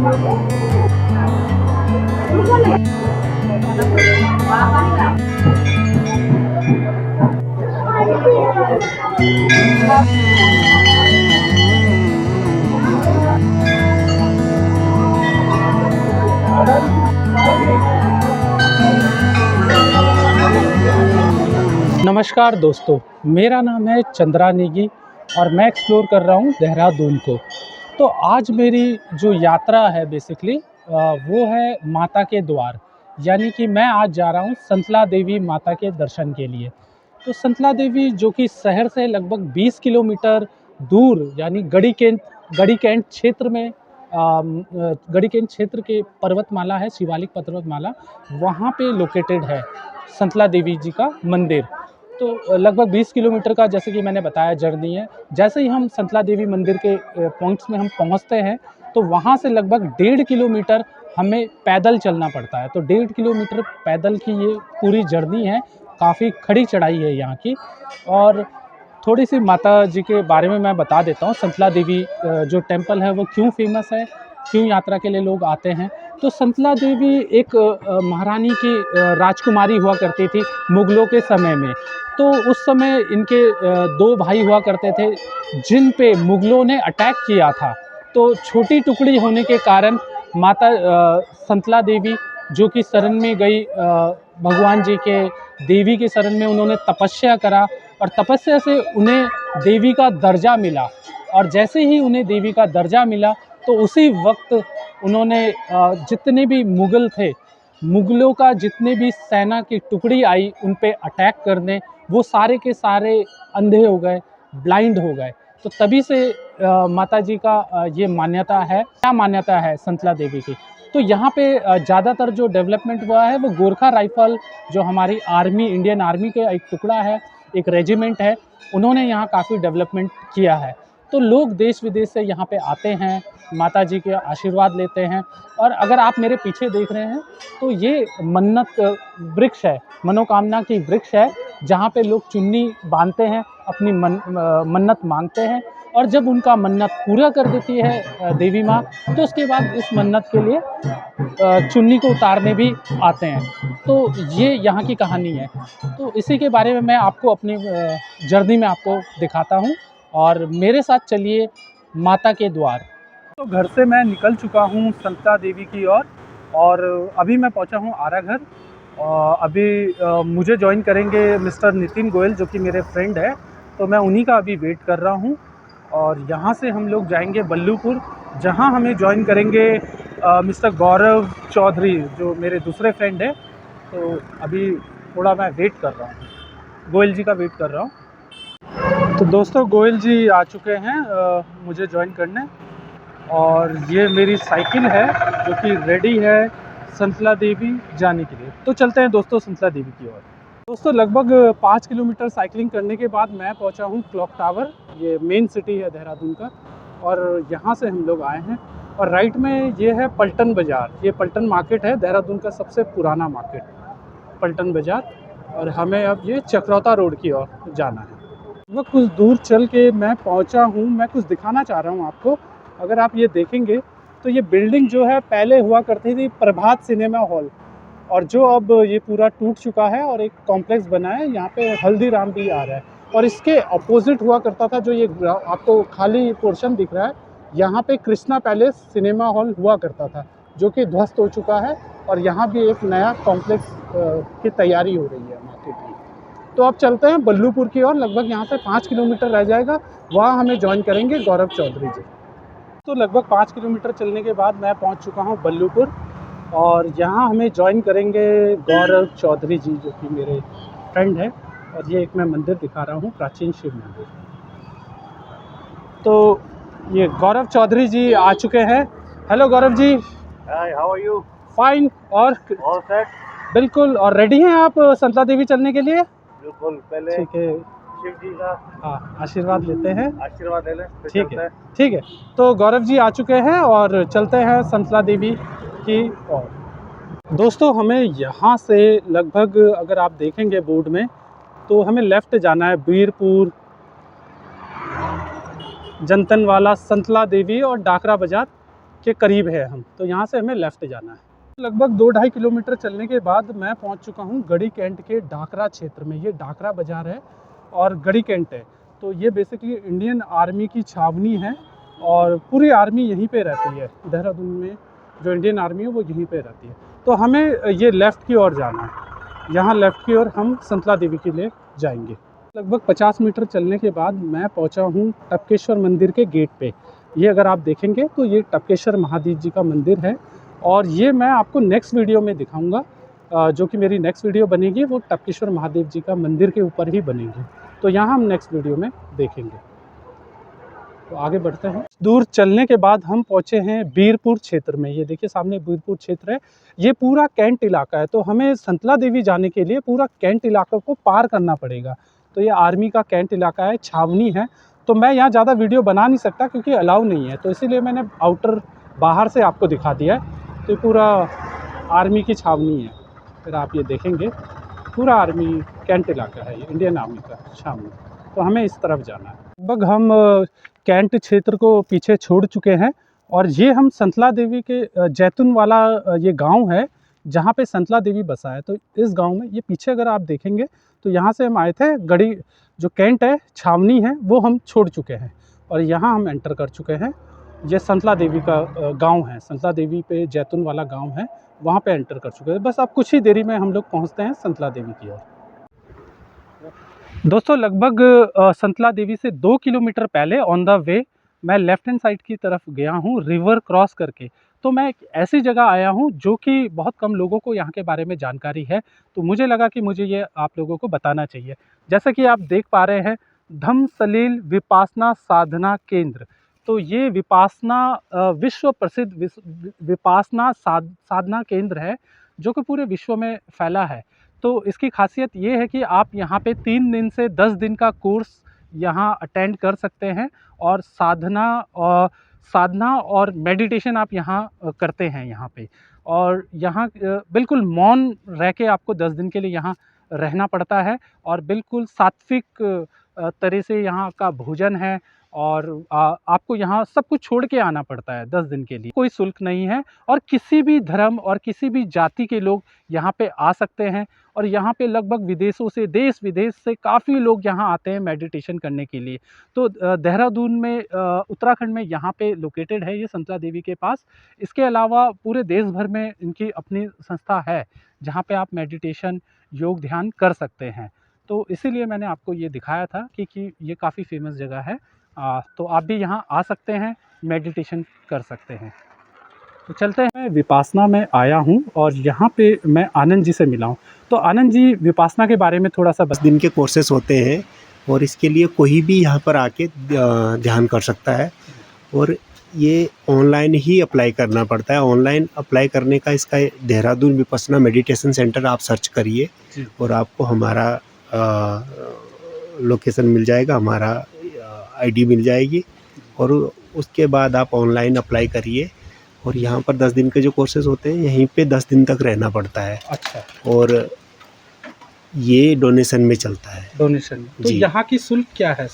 नमस्कार दोस्तों, मेरा नाम है चंद्रा नेगी और मैं एक्सप्लोर कर रहा हूँ देहरादून को। तो आज मेरी जो यात्रा है बेसिकली वो है माता के द्वार, यानी कि मैं आज जा रहा हूँ संतला देवी माता के दर्शन के लिए। तो संतला देवी जो कि शहर से लगभग 20 किलोमीटर दूर यानी गढ़ीकेंट क्षेत्र में गढ़ीकेंट क्षेत्र के पर्वतमाला है, शिवालिक पर्वतमाला, वहाँ पे लोकेटेड है संतला देवी जी का मंदिर। तो लगभग 20 किलोमीटर का, जैसे कि मैंने बताया, जर्नी है। जैसे ही हम संतला देवी मंदिर के पॉइंट्स में हम पहुंचते हैं तो वहां से लगभग 1.5 किलोमीटर हमें पैदल चलना पड़ता है। तो 1.5 किलोमीटर पैदल की ये पूरी जर्नी है। काफ़ी खड़ी चढ़ाई है यहाँ की। और थोड़ी सी माता जी के बारे में मैं बता देता हूँ। संतला देवी जो टेम्पल है वो क्यों फेमस है, क्यों यात्रा के लिए लोग आते हैं। तो संतला देवी एक महारानी की राजकुमारी हुआ करती थी मुग़लों के समय में। तो उस समय इनके 2 भाई हुआ करते थे जिन पे मुग़लों ने अटैक किया था। तो छोटी टुकड़ी होने के कारण माता संतला देवी जो कि शरण में गई भगवान जी के, देवी के शरण में उन्होंने तपस्या करा और तपस्या से उन्हें देवी का दर्जा मिला। और जैसे ही उन्हें देवी का दर्जा मिला तो उसी वक्त उन्होंने जितने भी मुग़ल थे, मुग़लों का जितने भी सेना की टुकड़ी आई उन पे अटैक करने, वो सारे के सारे अंधे हो गए, ब्लाइंड हो गए। तो तभी से माता जी का ये मान्यता है। क्या मान्यता है संतला देवी की? तो यहाँ पे ज़्यादातर जो डेवलपमेंट हुआ है वो गोरखा राइफल, जो हमारी आर्मी, इंडियन आर्मी के एक टुकड़ा है, एक रेजिमेंट है, उन्होंने यहाँ काफ़ी डेवलपमेंट किया है। तो लोग देश विदेश से यहाँ पे आते हैं, माता जी के आशीर्वाद लेते हैं। और अगर आप मेरे पीछे देख रहे हैं तो ये मन्नत वृक्ष है, मनोकामना की वृक्ष है, जहाँ पे लोग चुन्नी बांधते हैं, अपनी मन्नत मांगते हैं। और जब उनका मन्नत पूरा कर देती है देवी माँ, तो उसके बाद इस मन्नत के लिए चुन्नी को उतारने भी आते हैं। तो ये यहाँ की कहानी है। तो इसी के बारे में मैं आपको अपनी जर्नी में आपको दिखाता हूँ। और मेरे साथ चलिए माता के द्वार। तो घर से मैं निकल चुका हूँ संतला देवी की ओर और अभी मैं पहुँचा हूँ आराघर। अभी मुझे ज्वाइन करेंगे मिस्टर नितिन गोयल, जो कि मेरे फ्रेंड है। तो मैं उन्हीं का अभी वेट कर रहा हूँ। और यहाँ से हम लोग जाएंगे बल्लूपुर, जहाँ हमें ज्वाइन करेंगे मिस्टर गौरव चौधरी, जो मेरे दूसरे फ्रेंड है। तो अभी थोड़ा मैं वेट कर रहा हूँ, गोयल जी का वेट कर रहा हूँ। तो दोस्तों, गोयल जी आ चुके हैं मुझे ज्वाइन करने। और ये मेरी साइकिल है जो कि रेडी है संतला देवी जाने के लिए। तो चलते हैं दोस्तों संतला देवी की ओर। दोस्तों, लगभग 5 किलोमीटर साइकिलिंग करने के बाद मैं पहुंचा हूं क्लॉक टावर। ये मेन सिटी है देहरादून का और यहाँ से हम लोग आए हैं। और राइट में ये है पलटन बाज़ार। ये पलटन मार्केट है, देहरादून का सबसे पुराना मार्केट, पलटन बाज़ार। और हमें अब ये चक्रौता रोड की ओर जाना है। वह कुछ दूर चल के मैं पहुँचा हूँ। मैं कुछ दिखाना चाह रहा हूँ आपको। अगर आप ये देखेंगे तो ये बिल्डिंग जो है पहले हुआ करती थी प्रभात सिनेमा हॉल, और जो अब ये पूरा टूट चुका है और एक कॉम्प्लेक्स बना है। यहाँ पे हल्दीराम भी आ रहा है। और इसके अपोजिट हुआ करता था, जो ये आपको खाली पोर्शन दिख रहा है, यहाँ पे कृष्णा पैलेस सिनेमा हॉल हुआ करता था, जो कि ध्वस्त हो चुका है। और यहाँ भी एक नया कॉम्प्लेक्स की तैयारी हो रही है मार्केट की। तो अब चलते हैं बल्लूपुर की ओर। लगभग यहाँ से 5 किलोमीटर रह जाएगा, वहाँ हमें ज्वाइन करेंगे गौरव चौधरी जी। तो लगभग 5 किलोमीटर चलने के बाद मैं पहुँच चुका हूँ बल्लूपुर और यहाँ हमें ज्वाइन करेंगे गौरव चौधरी जी, जो कि मेरे फ्रेंड है। और ये एक मैं मंदिर दिखा रहा हूँ, प्राचीन शिव मंदिर। तो ये गौरव चौधरी जी आ चुके हैं। Hello Gaurav ji. Hi, how are you? Fine. और ऑल सेट? बिल्कुल। और रेडी हैं आप संतला देवी चलने के लिए? बिल्कुल। पहले ठीक है, शिव जी का आशीर्वाद लेते हैं। आशीर्वाद ले लें, फिर ठीक चलते है, हैं। ठीक है। तो गौरव जी आ चुके हैं और चलते हैं संतला देवी की ओर। दोस्तों, हमें यहाँ से लगभग, अगर आप देखेंगे बोर्ड में, तो हमें लेफ़्ट जाना है। बीरपुर, जनतनवाला, संतला देवी और डाकरा बाज़ार, के करीब है हम, तो यहाँ से हमें लेफ़्ट जाना है। लगभग 2-2.5 किलोमीटर चलने के बाद मैं पहुँच चुका हूँ गढ़ी कैंट के डाकरा क्षेत्र में। ये डाकरा बाज़ार है और गढ़ी कैंट है, तो ये बेसिकली इंडियन आर्मी की छावनी है और पूरी आर्मी यहीं पे रहती है। देहरादून में जो इंडियन आर्मी है वो यहीं पे रहती है। तो हमें ये लेफ़्ट की ओर जाना है, यहाँ लेफ़्ट की ओर हम संतला देवी के लिए जाएंगे। लगभग 50 मीटर चलने के बाद मैं पहुँचा हूँ टपकेश्वर मंदिर के गेट पे। ये अगर आप देखेंगे तो ये टपकेश्वर महादेव जी का मंदिर है और ये मैं आपको नेक्स्ट वीडियो में दिखाऊंगा। जो कि मेरी नेक्स्ट वीडियो बनेगी वो टपकेश्वर महादेव जी का मंदिर के ऊपर ही बनेगी, तो यहाँ हम नेक्स्ट वीडियो में देखेंगे। तो आगे बढ़ते हैं। दूर चलने के बाद हम पहुँचे हैं बीरपुर क्षेत्र में। ये देखिए सामने बीरपुर क्षेत्र है, ये पूरा कैंट इलाका है। तो हमें संतला देवी जाने के लिए पूरा कैंट इलाका को पार करना पड़ेगा। तो ये आर्मी का कैंट इलाका है, छावनी है। तो मैं यहाँ ज़्यादा वीडियो बना नहीं सकता क्योंकि अलाउ नहीं है, तो इसीलिए मैंने आउटर बाहर से आपको दिखा दिया है। तो पूरा आर्मी की छावनी है, फिर आप ये देखेंगे पूरा आर्मी कैंट इलाका है, ये इंडियन आर्मी का छावनी। तो हमें इस तरफ जाना है। लगभग हम कैंट क्षेत्र को पीछे छोड़ चुके हैं और ये हम संतला देवी के जैतून वाला ये गांव है जहाँ पे संतला देवी बसा है। तो इस गांव में ये पीछे अगर आप देखेंगे तो यहाँ से हम आए थे, गढ़ी जो कैंट है छावनी है वो हम छोड़ चुके हैं और यहाँ हम एंटर कर चुके हैं। ये संतला देवी का गांव है, संतला देवी पे जैतून वाला गांव है, वहाँ पे एंटर कर चुके हैं। बस अब कुछ ही देरी में हम लोग पहुँचते हैं संतला देवी की ओर। दोस्तों लगभग संतला देवी से 2 किलोमीटर पहले ऑन द वे मैं लेफ़्ट हैंड साइड की तरफ गया हूँ रिवर क्रॉस करके। तो मैं एक ऐसी जगह आया हूँ जो कि बहुत कम लोगों को यहाँ के बारे में जानकारी है, तो मुझे लगा कि मुझे ये आप लोगों को बताना चाहिए। जैसा कि आप देख पा रहे हैं धम्मसलील विपासना साधना केंद्र। तो ये विपासना विश्व प्रसिद्ध विपासना साधना केंद्र है जो कि पूरे विश्व में फैला है। तो इसकी खासियत ये है कि आप यहाँ पे 3 दिन से 10 दिन का कोर्स यहाँ अटेंड कर सकते हैं और साधना और मेडिटेशन आप यहाँ करते हैं यहाँ पे। और यहाँ बिल्कुल मौन रह के आपको 10 दिन के लिए यहाँ रहना पड़ता है और बिल्कुल सात्विक तरह से यहाँ का भोजन है और आपको यहाँ सब कुछ छोड़ के आना पड़ता है 10 दिन के लिए। कोई शुल्क नहीं है और किसी भी धर्म और किसी भी जाति के लोग यहाँ पे आ सकते हैं और यहाँ पे लगभग विदेशों से, देश विदेश से काफ़ी लोग यहाँ आते हैं मेडिटेशन करने के लिए। तो देहरादून में उत्तराखंड में यहाँ पे लोकेटेड है ये संतला देवी के पास। इसके अलावा पूरे देश भर में इनकी अपनी संस्था है जहाँ पे आप मेडिटेशन, योग, ध्यान कर सकते हैं। तो इसीलिए मैंने आपको ये दिखाया था कि ये काफ़ी फेमस जगह है। तो आप भी यहाँ आ सकते हैं, मेडिटेशन कर सकते हैं। तो चलते हैं। मैं विपासना में आया हूँ और यहाँ पे मैं आनंद जी से मिला हूँ। तो आनंद जी विपासना के बारे में थोड़ा सा 10 दिन के कोर्सेस होते हैं और इसके लिए कोई भी यहाँ पर आके ध्यान कर सकता है और ये ऑनलाइन ही अप्लाई करना पड़ता है। ऑनलाइन अप्लाई करने का इसका देहरादून विपसना मेडिटेशन सेंटर आप सर्च करिए और आपको हमारा लोकेशन मिल जाएगा, हमारा आईडी मिल जाएगी और उसके बाद आप ऑनलाइन अप्लाई करिए। और यहाँ पर 10 दिन के जो कोर्सेज होते हैं यहीं पे 10 दिन तक रहना पड़ता है। अच्छा। और ये डोनेशन में चलता है। डोनेशन तो यहाँ की शुल्क क्या है?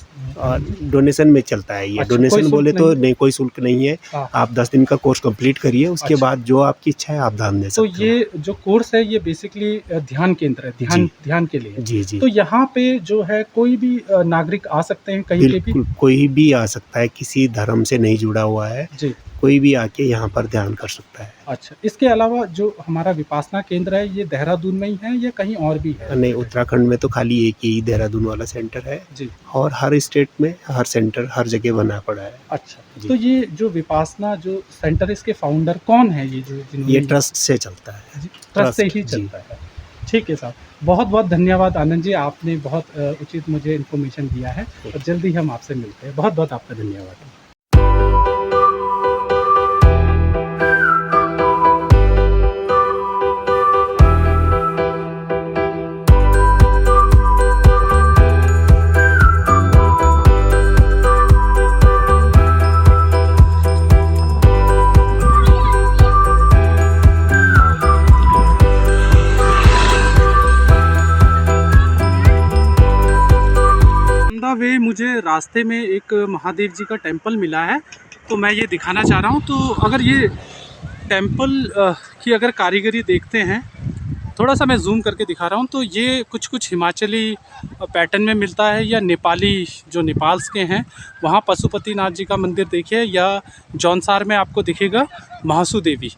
डोनेशन में चलता है ये। अच्छा, डोनेशन बोले तो नहीं, कोई शुल्क नहीं है। हाँ। आप 10 दिन का कोर्स कंप्लीट करिए, उसके अच्छा। बाद जो आपकी इच्छा है आप दान दे सकते तो ये जो कोर्स है ये बेसिकली ध्यान केंद्र है, ध्यान के लिए। जी जी। तो यहाँ पे जो है कोई भी नागरिक आ सकते हैं कहीं पे भी? बिल्कुल, कोई भी आ सकता है, किसी धर्म से नहीं जुड़ा हुआ है जी। कोई भी आके यहाँ पर ध्यान कर सकता है। अच्छा, इसके अलावा जो हमारा विपासना केंद्र है ये देहरादून में ही है या कहीं और भी है? नहीं, उत्तराखंड में तो खाली एक ही देहरादून वाला सेंटर है जी। और हर स्टेट में हर सेंटर हर जगह बना पड़ा है। अच्छा, तो ये जो विपासना जो सेंटर इसके फाउंडर कौन है? ये ट्रस्ट से चलता है। ट्रस्ट से ही चलता है। ठीक है साहब, बहुत बहुत धन्यवाद आनंद जी, आपने बहुत उचित मुझे इन्फॉर्मेशन दिया है और जल्दी हम आपसे मिलते हैं। बहुत बहुत आपका धन्यवाद। वे मुझे रास्ते में एक महादेव जी का टेम्पल मिला है, तो मैं ये दिखाना चाह रहा हूँ। तो अगर ये टेम्पल की अगर कारीगरी देखते हैं, थोड़ा सा मैं जूम करके दिखा रहा हूँ, तो ये कुछ हिमाचली पैटर्न में मिलता है, या नेपाली जो नेपाल के हैं वहाँ पशुपतिनाथ जी का मंदिर देखिए, या जौनसार में आपको दिखेगा महासू देवी।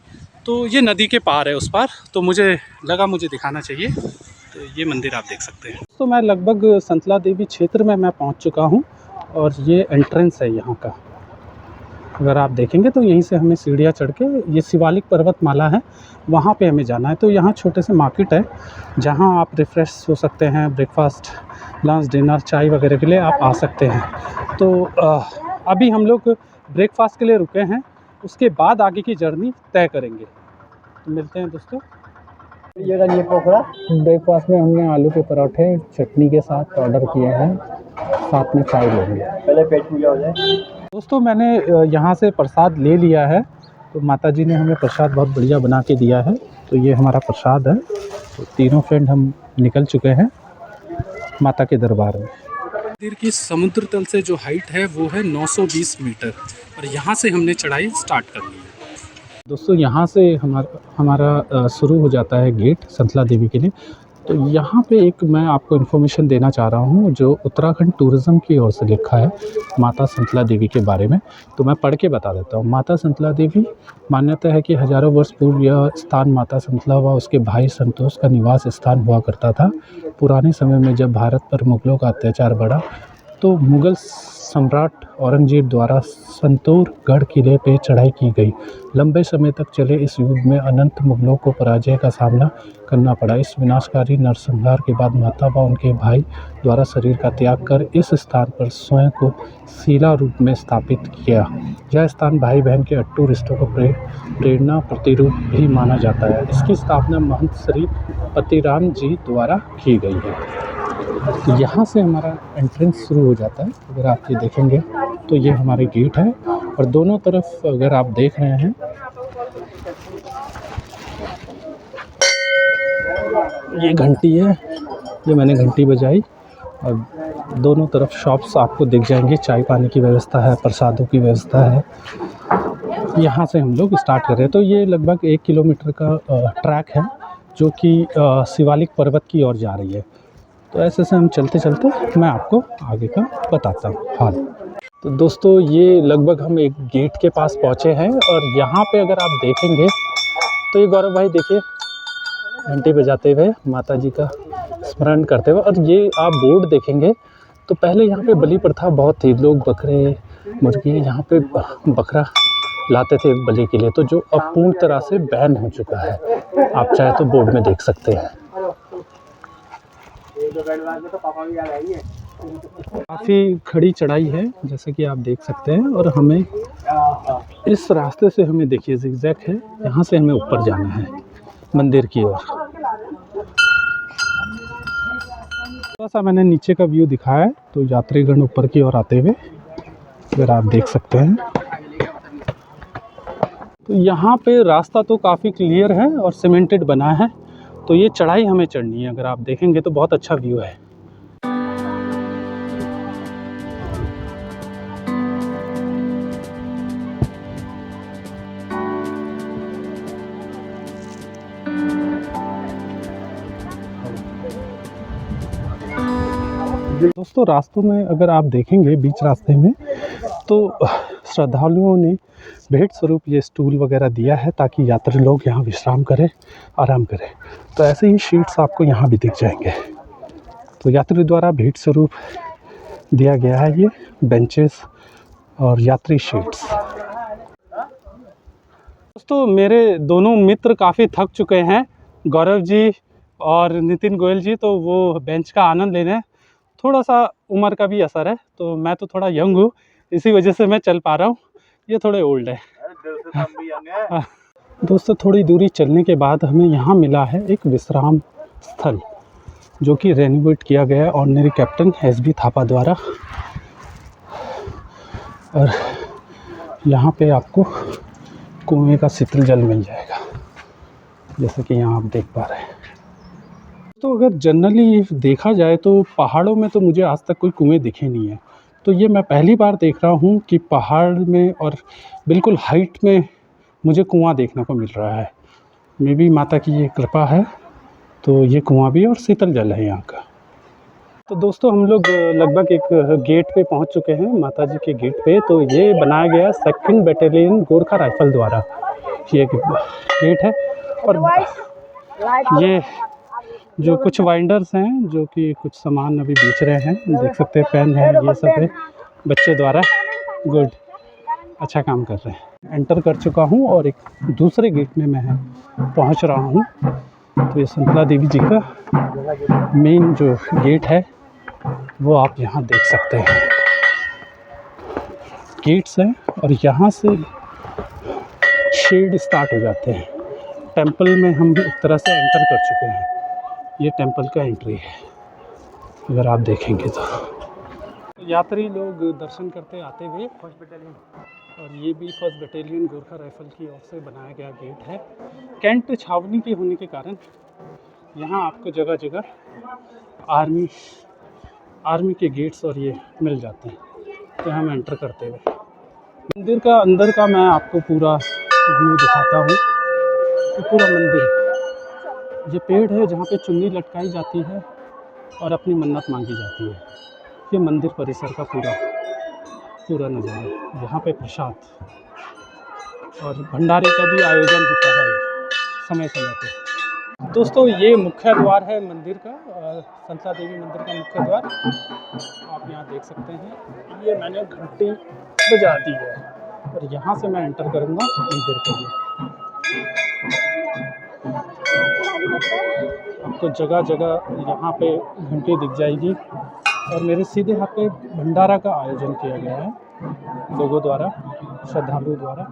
तो ये नदी के पार है उस पार, तो मुझे लगा मुझे दिखाना चाहिए। तो ये मंदिर आप देख सकते हैं। तो मैं लगभग संतला देवी क्षेत्र में मैं पहुँच चुका हूँ, और ये एंट्रेंस है यहाँ का। अगर आप देखेंगे तो यहीं से हमें सीढ़ियाँ चढ़ के, ये शिवालिक पर्वतमाला है, वहाँ पे हमें जाना है। तो यहाँ छोटे से मार्केट है जहाँ आप रिफ़्रेश हो सकते हैं, ब्रेकफास्ट, लंच, डिनर, चाय वगैरह के लिए आप आ सकते हैं। तो अभी हम लोग ब्रेकफास्ट के लिए रुके हैं, उसके बाद आगे की जर्नी तय करेंगे। तो मिलते हैं दोस्तों। ये पोखरा ब्रेकफास्ट में हमने आलू के पराठे चटनी के साथ ऑर्डर किए हैं, साथ में चाय लेंगे। पहले पेट पूजा हो जाए। दोस्तों मैंने यहाँ से प्रसाद ले लिया है, तो माता जी ने हमें प्रसाद बहुत बढ़िया बना के दिया है। तो ये हमारा प्रसाद है। तो तीनों फ्रेंड हम निकल चुके हैं माता के दरबार में। मंदिर की समुद्र तल से जो हाइट है वो है 920 मीटर, और यहाँ से हमने चढ़ाई स्टार्ट कर ली है। दोस्तों यहाँ से हमारा शुरू हो जाता है गेट संतला देवी के लिए। तो यहाँ पे एक मैं आपको इन्फॉर्मेशन देना चाह रहा हूँ, जो उत्तराखंड टूरिज़्म की ओर से लिखा है माता संतला देवी के बारे में। तो मैं पढ़ के बता देता हूँ। माता संतला देवी, मान्यता है कि हज़ारों वर्ष पूर्व यह स्थान माता संतला व उसके भाई संतोष का निवास स्थान हुआ करता था। पुराने समय में जब भारत पर मुग़लों का अत्याचार बढ़ा, तो मुग़ल सम्राट औरंगजेब द्वारा संतूर गढ़ किले पे चढ़ाई की गई। लंबे समय तक चले इस युद्ध में अनंत मुग़लों को पराजय का सामना करना पड़ा। इस विनाशकारी नरसंहार के बाद माता व उनके भाई द्वारा शरीर का त्याग कर इस स्थान पर स्वयं को शिला रूप में स्थापित किया। यह स्थान भाई बहन के अट्टू रिश्तों को प्रेरणा प्रतिरूप भी माना जाता है। इसकी स्थापना महंत श्री पतिराम जी द्वारा की गई है। तो यहाँ से हमारा एंट्रेंस शुरू हो जाता है। अगर आप ये देखेंगे तो ये हमारे गेट है, और दोनों तरफ अगर आप देख रहे हैं, ये घंटी है, ये मैंने घंटी बजाई, और दोनों तरफ शॉप्स आपको दिख जाएंगे। चाय पानी की व्यवस्था है, प्रसादों की व्यवस्था है। यहाँ से हम लोग स्टार्ट कर रहे हैं। तो ये लगभग 1 किलोमीटर का ट्रैक है, जो कि शिवालिक पर्वत की ओर जा रही है। तो ऐसे से हम चलते चलते मैं आपको आगे का बताता हूँ हाल। तो दोस्तों ये लगभग हम एक गेट के पास पहुँचे हैं, और यहाँ पे अगर आप देखेंगे तो ये गौरव भाई देखिए घंटी बजाते हुए माता जी का स्मरण करते हुए। और ये आप बोर्ड देखेंगे तो पहले यहाँ पे बलि प्रथा बहुत थी, लोग बकरे मुर्गी यहाँ पे बकरा लाते थे बलि के लिए, तो जो अब पूर्ण तरह से बैन हो चुका है। आप चाहे तो बोर्ड में देख सकते हैं। काफ़ी खड़ी चढ़ाई है जैसे कि आप देख सकते हैं, और हमें इस रास्ते से हमें देखिए ज़िगज़ैग है, यहाँ से हमें ऊपर जाना है मंदिर की ओर। थोड़ा सा मैंने नीचे का व्यू दिखाया है, तो यात्रीगण ऊपर की ओर आते हुए अगर आप देख सकते हैं, तो यहाँ पे रास्ता तो काफ़ी क्लियर है और सीमेंटेड बना है। तो ये चढ़ाई हमें चढ़नी है। अगर आप देखेंगे तो बहुत अच्छा व्यू है। दोस्तों रास्तों में अगर आप देखेंगे बीच रास्ते में, तो श्रद्धालुओं ने भेंट स्वरूप ये स्टूल वगैरह दिया है, ताकि यात्री लोग यहाँ विश्राम करें, आराम करें। तो ऐसे ही शीट्स आपको यहाँ भी दिख जाएंगे। तो यात्री द्वारा भेंट स्वरूप दिया गया है ये बेंचेस और यात्री शीट्स। दोस्तों मेरे दोनों मित्र काफ़ी थक चुके हैं, गौरव जी और नितिन गोयल जी, तो वो बेंच का आनंद ले रहे हैं। थोड़ा सा उम्र का भी असर है, तो मैं तो थोड़ा यंग हूँ, इसी वजह से मैं चल पा रहा हूँ, ये थोड़े ओल्ड है। दोस्तों थोड़ी दूरी चलने के बाद हमें यहाँ मिला है एक विश्राम स्थल, जो कि रेनोवेट किया गया है ऑनरेरी कैप्टन SB थापा द्वारा। और यहाँ पे आपको कुएं का शीतल जल मिल जाएगा, जैसे कि यहाँ आप देख पा रहे हैं। तो अगर जनरली देखा जाए तो पहाड़ों में तो मुझे आज तक कोई कुएं दिखे नहीं है, तो ये मैं पहली बार देख रहा हूँ कि पहाड़ में और बिल्कुल हाइट में मुझे कुआँ देखने को मिल रहा है। मे बी माता की ये कृपा है। तो ये कुआँ भी और शीतल जल है यहाँ का। तो दोस्तों हम लोग लगभग एक गेट पे पहुँच चुके हैं, माता जी के गेट पे। तो ये बनाया गया 2nd बटालियन गोरखा राइफल द्वारा, ये एक गेट है। और ये जो कुछ वाइंडर्स हैं जो कि कुछ सामान अभी बेच रहे हैं, देख सकते हैं पेन है, ये सब है बच्चे द्वारा। गुड, अच्छा काम कर रहे हैं। एंटर कर चुका हूँ और एक दूसरे गेट में मैं पहुँच रहा हूँ। तो ये संतला देवी जी का मेन जो गेट है वो आप यहाँ देख सकते हैं। गेट्स हैं और यहाँ से शेड स्टार्ट हो जाते हैं। टेंपल में हम एक तरह से एंटर कर चुके हैं। ये टेंपल का एंट्री है, अगर आप देखेंगे तो। यात्री लोग दर्शन करते आते हुए 1st बटालियन, और ये भी 1st बटालियन गोरखा राइफल की ओर से बनाया गया गेट है। कैंट छावनी के होने के कारण यहाँ आपको जगह जगह आर्मी के गेट्स और ये मिल जाते हैं। तो हम एंटर करते हुए मंदिर का अंदर का मैं आपको पूरा व्यू दिखाता हूँ। ये पूरा मंदिर, ये पेड़ है जहाँ पे चुन्नी लटकाई जाती है और अपनी मन्नत मांगी जाती है। ये मंदिर परिसर का पूरा नज़ारा। यहाँ पे प्रसाद और भंडारे का भी आयोजन होता है समय समय पे। दोस्तों ये मुख्य द्वार है मंदिर का, संतला देवी मंदिर का मुख्य द्वार। आप यहाँ देख सकते हैं, ये मैंने घंटी बजा दी है और यहाँ से मैं एंटर करूँगा मंदिर के लिए। आपको जगह जगह यहाँ पे घंटी दिख जाएगी और मेरे सीधे हाथ पे भंडारा का आयोजन किया गया है लोगों द्वारा, श्रद्धालुओं द्वारा।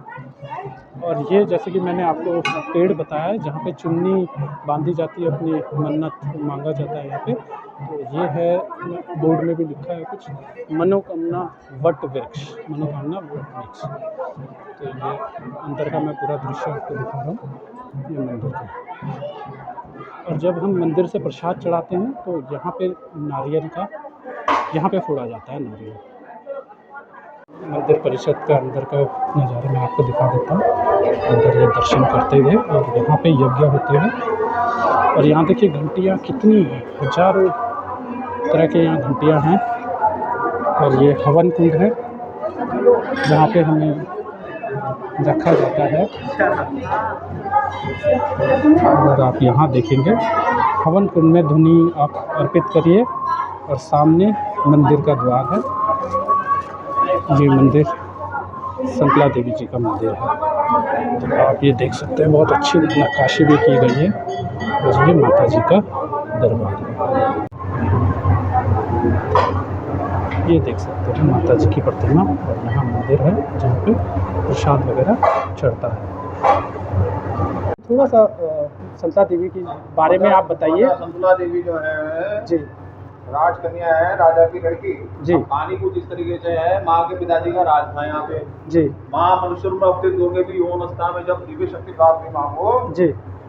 और ये जैसे कि मैंने आपको पेड़ बताया है जहाँ पे चुन्नी बांधी जाती है, अपनी मन्नत मांगा जाता है यहाँ पे। तो ये है, बोर्ड में भी लिखा है कुछ, मनोकामना वट वृक्ष, मनोकामना वट वृक्ष। तो ये अंदर का मैं पूरा दृश्य आपको दिखा रहा हूँ, ये मंदिर का। और जब हम मंदिर से प्रसाद चढ़ाते हैं तो यहाँ पे नारियल का यहाँ पे फोड़ा जाता है नारियल। मंदिर परिषद का अंदर का नज़ारा मैं आपको दिखा देता हूँ। अंदर ये दर्शन करते हुए और यहाँ पे यज्ञ होते हुए, और यहाँ देखिए घंटियाँ कितनी हैं, हजारों तरह के यहाँ घंटियाँ हैं। और ये हवन कुंड है जहाँ पे हमें रखा जाता है। अगर आप यहाँ देखेंगे हवन कुंड में धुनी आप अर्पित करिए और सामने मंदिर का द्वार है। ये मंदिर संतला देवी जी का मंदिर है। तो आप ये देख सकते हैं, बहुत अच्छी नक्काशी भी की गई है और ये माता जी का दरबार है। ये देख सकते हैं माता जी की प्रतिमा, और यहाँ मंदिर है जहाँ पे प्रसाद वगैरह चढ़ता है। थोड़ा सा संतला देवी के बारे में आप बताइए। संतला देवी जो है जी, राजकन्या है, राजा की लड़की जी। कहानी कुछ इस तरीके से है। माँ के पिताजी का राज था यहाँ पे। जी, माँ मनुष्य रूप में अवतरित होकर भी यौन अवस्था में जब दिव्य शक्ति प्राप्त हुई माँ को, जी,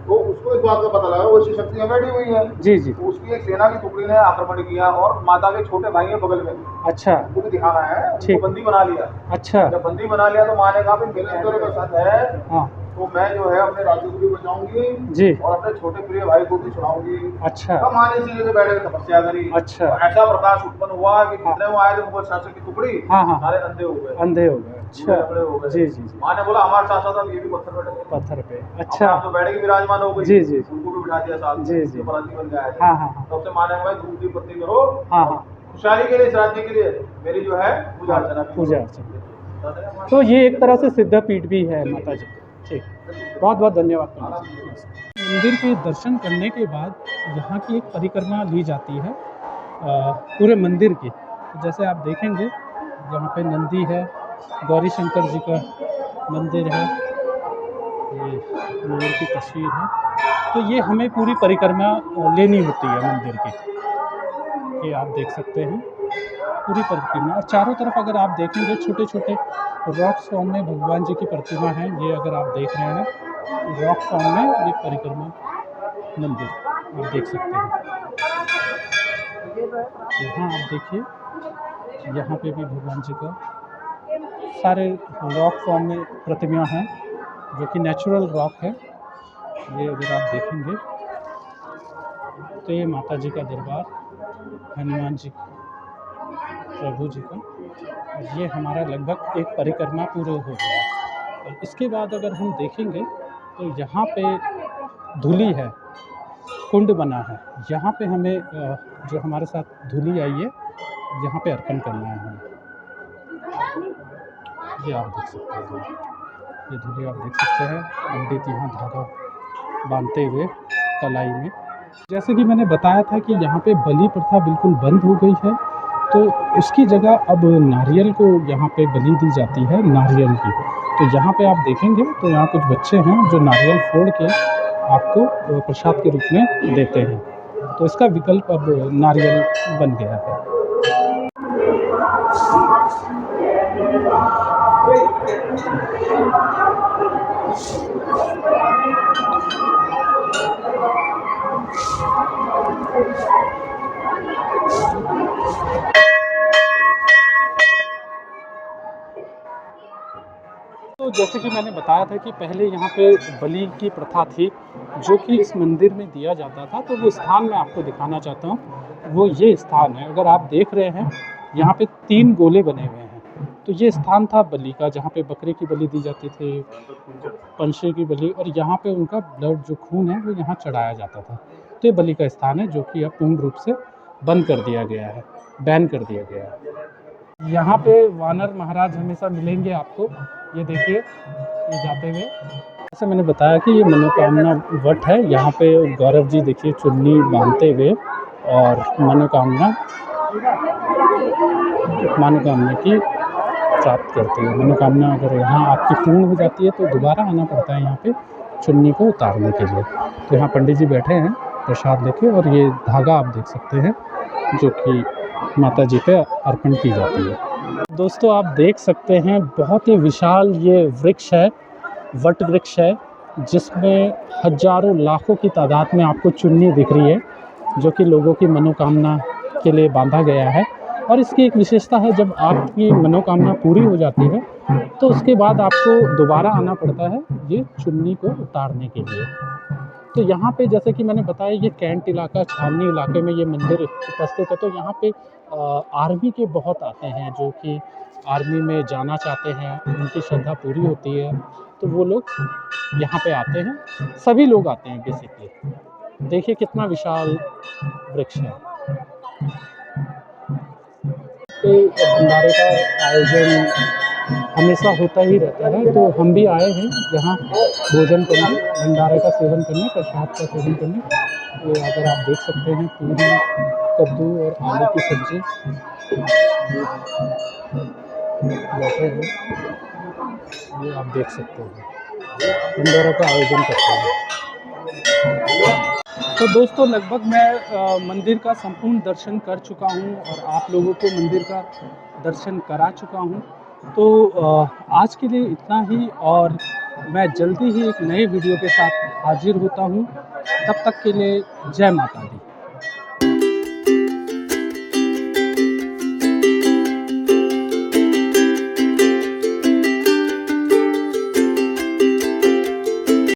तो उसको इस बात का पता लगा वो ऐसी शक्तियाँ बैठी हुई है। जी, जी। तो उसकी एक सेना की टुकड़ी ने आक्रमण किया और माता के छोटे भाई है बगल में, अच्छा, उनको भी दिखाना है, ठीक। उनको बंदी बना लिया। अच्छा, जब बंदी बना लिया तो माँ ने कहा मेरे अंदर का सत है, हाँ, तो मैं जो है अपने राज्य को भी बचाऊंगी जी, और अपने छोटे प्रिय भाई को भी छुड़ाऊंगी। अच्छा, तब माँ ने इसी से बैठ के तपस्या करी। अच्छा। तो ऐसा प्रकाश उत्पन्न हुआ कि जितने वो आए थे मुगल शासक की टुकड़ी हाँ, हाँ, सारे अंधे हो गए, अंधे हो गए। अच्छा, लंगड़े हो गए। जी, जी, जी। माँ ने बोला हमारे साथ साथ अब ये भी पत्थर पे बैठे। पत्थर पे, अपना अच्छा, तो बैठे के विराजमान हो गई। जी, जी। उनको भी बिठा दिया साथ में, जी, जी। अपराधी बन गया है। हाँ, हाँ, हाँ, तब से माँ ने कहा धूप दीप बत्ती करो, हाँ, हाँ, खुशहाली के लिए, शांति के लिए मेरी जो है पूजा अर्चना की। पूजा अर्चना। तो ये एक तरह से सिद्धपीठ भी है माता जी। ठीक, बहुत बहुत धन्यवाद पंडित जी। मंदिर के दर्शन करने के बाद यहाँ की एक परिक्रमा ली जाती है पूरे मंदिर की। जैसे आप देखेंगे यहाँ पे नंदी है, गौरी शंकर जी का मंदिर है, ये मोर की तस्वीर है। तो ये हमें पूरी परिक्रमा लेनी होती है मंदिर की। ये आप देख सकते हैं पूरी परिक्रमा, और चारों तरफ अगर आप देखेंगे छोटे छोटे रॉक फॉर्म में भगवान जी की प्रतिमा है। ये अगर आप देख रहे हैं रॉक फॉर्म में ये परिक्रमा मंदिर आप देख सकते हैं। यहाँ आप देखिए यहाँ पे भी भगवान जी का सारे रॉक फॉर्म में प्रतिमा हैं, जो कि नेचुरल रॉक है। ये अगर आप देखेंगे तो ये माता जी का दरबार, हनुमान जी, प्रभु जी का। और ये हमारा लगभग एक परिक्रमा पूरा हो गया। और इसके बाद अगर हम देखेंगे तो यहाँ पे धूली है, कुंड बना है। यहाँ पे हमें जो हमारे साथ धूली आई है, यहाँ पे अर्पण करना है हमें। ये आप देख सकते हैं, ये धूली आप देख सकते हैं, पंडित यहाँ धागा बांधते हुए कलाई में। जैसे कि मैंने बताया था कि यहाँ पे बलि प्रथा बिल्कुल बंद हो गई है, तो उसकी जगह अब नारियल को यहाँ पे बलि दी जाती है, नारियल की। तो यहाँ पे आप देखेंगे तो यहाँ कुछ बच्चे हैं जो नारियल फोड़ के आपको प्रसाद के रूप में देते हैं। तो इसका विकल्प अब नारियल बन गया है। तो जैसे कि मैंने बताया था कि पहले यहाँ पे बलि की प्रथा थी, जो कि इस मंदिर में दिया जाता था। तो वो स्थान मैं आपको दिखाना चाहता हूँ, वो ये स्थान है। अगर आप देख रहे हैं, यहाँ पे 3 गोले बने हुए हैं। तो ये स्थान था बलि का, जहाँ पे बकरे की बलि दी जाती थी, पंछी की बलि, और यहाँ पे उनका ब्लड जो खून है वो यहाँ चढ़ाया जाता था। तो ये बलि का स्थान है, जो कि अब पूर्ण रूप से बंद कर दिया गया है, बैन कर दिया गया है। यहाँ पे वानर महाराज हमेशा मिलेंगे आपको। ये देखिए, ये जाते हुए। जैसे मैंने बताया कि ये मनोकामना वट है। यहाँ पे गौरव जी देखिए चुन्नी बांधते हुए और मनोकामना की प्राप्त करते हैं। मनोकामना अगर यहाँ आपकी पूर्ण हो जाती है तो दोबारा आना पड़ता है यहाँ पे चुन्नी को उतारने के लिए। तो यहाँ पंडित जी बैठे हैं प्रसाद लेके, और ये धागा आप देख सकते हैं जो कि माता जी पे अर्पण की जाती है। दोस्तों आप देख सकते हैं, बहुत ही विशाल ये वृक्ष है, वट वृक्ष है, जिसमें हजारों लाखों की तादाद में आपको चुन्नी दिख रही है, जो कि लोगों की मनोकामना के लिए बांधा गया है। और इसकी एक विशेषता है, जब आपकी मनोकामना पूरी हो जाती है तो उसके बाद आपको दोबारा आना पड़ता है ये चुन्नी को उतारने के लिए। तो यहाँ पे जैसे कि मैंने बताया, ये कैंट इलाका, छावनी इलाके में ये मंदिर उपस्थित है। तो यहाँ पे आर्मी के बहुत आते हैं, जो कि आर्मी में जाना चाहते हैं, उनकी श्रद्धा पूरी होती है, तो वो लोग यहाँ पे आते हैं। सभी लोग आते हैं बेसिकली। देखिए कितना विशाल वृक्ष है। तो भंडारे का आयोजन हमेशा होता ही रहता है, तो हम भी आए हैं यहाँ भोजन करने, भंडारे का सेवन करने, प्रसाद का सेवन करने। तो अगर आप देख सकते हैं, पूरी, कद्दू और आलू की सब्जी बैठे हैं, ये आप देख सकते हैं, भंडारा का आयोजन करते हैं। तो दोस्तों लगभग मैं मंदिर का संपूर्ण दर्शन कर चुका हूँ और आप लोगों को मंदिर का दर्शन करा चुका हूँ। तो आज के लिए इतना ही, और मैं जल्दी ही एक नए वीडियो के साथ हाजिर होता हूँ। तब तक के लिए जय माता दी।